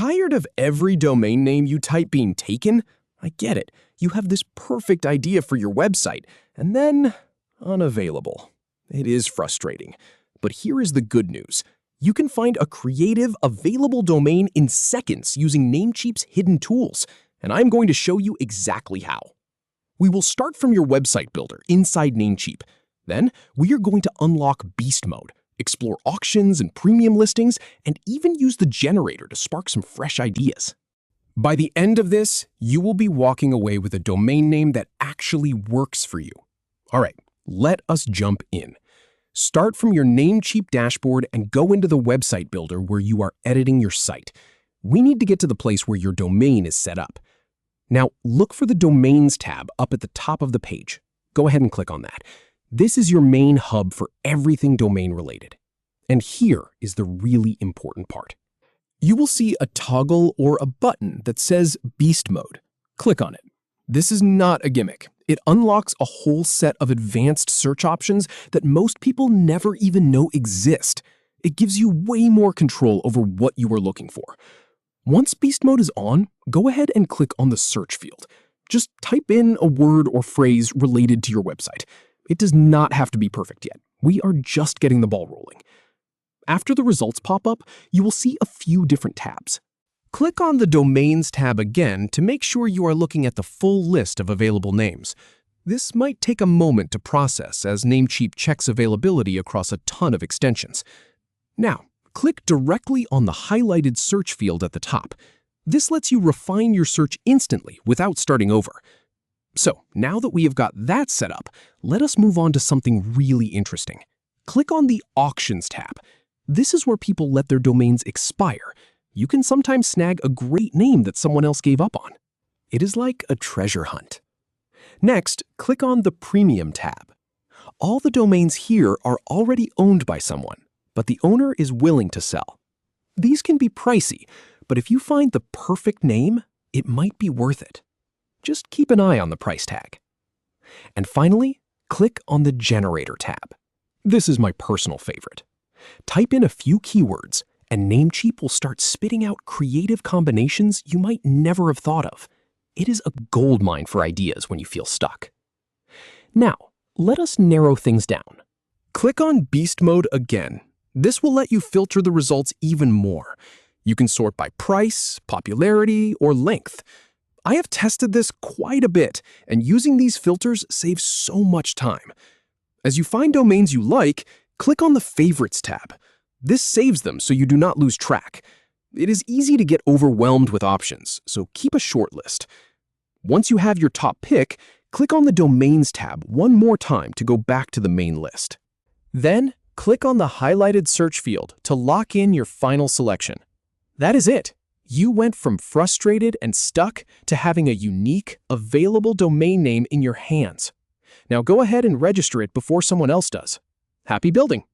Tired of every domain name you type being taken? I get it. You have this perfect idea for your website, and then unavailable. It is frustrating. But here is the good news. You can find a creative, available domain in seconds using Namecheap's hidden tools, and I'm going to show you exactly how. We will start from your website builder inside Namecheap. Then, we are going to unlock Beast Mode, explore auctions and premium listings, and even use the generator to spark some fresh ideas. By the end of this, you will be walking away with a domain name that actually works for you. All right, let us jump in. Start from your Namecheap dashboard and go into the website builder where you are editing your site. We need to get to the place where your domain is set up. Now, look for the Domains tab up at the top of the page. Go ahead and click on that. This is your main hub for everything domain related. And here is the really important part. You will see a toggle or a button that says Beast Mode. Click on it. This is not a gimmick. It unlocks a whole set of advanced search options that most people never even know exist. It gives you way more control over what you are looking for. Once Beast Mode is on, go ahead and click on the search field. Just type in a word or phrase related to your website. It does not have to be perfect yet. We are just getting the ball rolling. After the results pop up, you will see a few different tabs. Click on the Domains tab again to make sure you are looking at the full list of available names. This might take a moment to process as Namecheap checks availability across a ton of extensions. Now, click directly on the highlighted search field at the top. This lets you refine your search instantly without starting over. So, now that we have got that set up, let us move on to something really interesting. Click on the Auctions tab. This is where people let their domains expire. You can sometimes snag a great name that someone else gave up on. It is like a treasure hunt. Next, click on the Premium tab. All the domains here are already owned by someone, but the owner is willing to sell. These can be pricey, but if you find the perfect name, it might be worth it. Just keep an eye on the price tag. And finally, click on the Generator tab. This is my personal favorite. Type in a few keywords, and Namecheap will start spitting out creative combinations you might never have thought of. It is a goldmine for ideas when you feel stuck. Now, let us narrow things down. Click on Beast Mode again. This will let you filter the results even more. You can sort by price, popularity, or length. I have tested this quite a bit, and using these filters saves so much time. As you find domains you like, click on the Favorites tab. This saves them so you do not lose track. It is easy to get overwhelmed with options, so keep a short list. Once you have your top pick, click on the Domains tab one more time to go back to the main list. Then, click on the highlighted search field to lock in your final selection. That is it. You went from frustrated and stuck to having a unique, available domain name in your hands. Now go ahead and register it before someone else does. Happy building!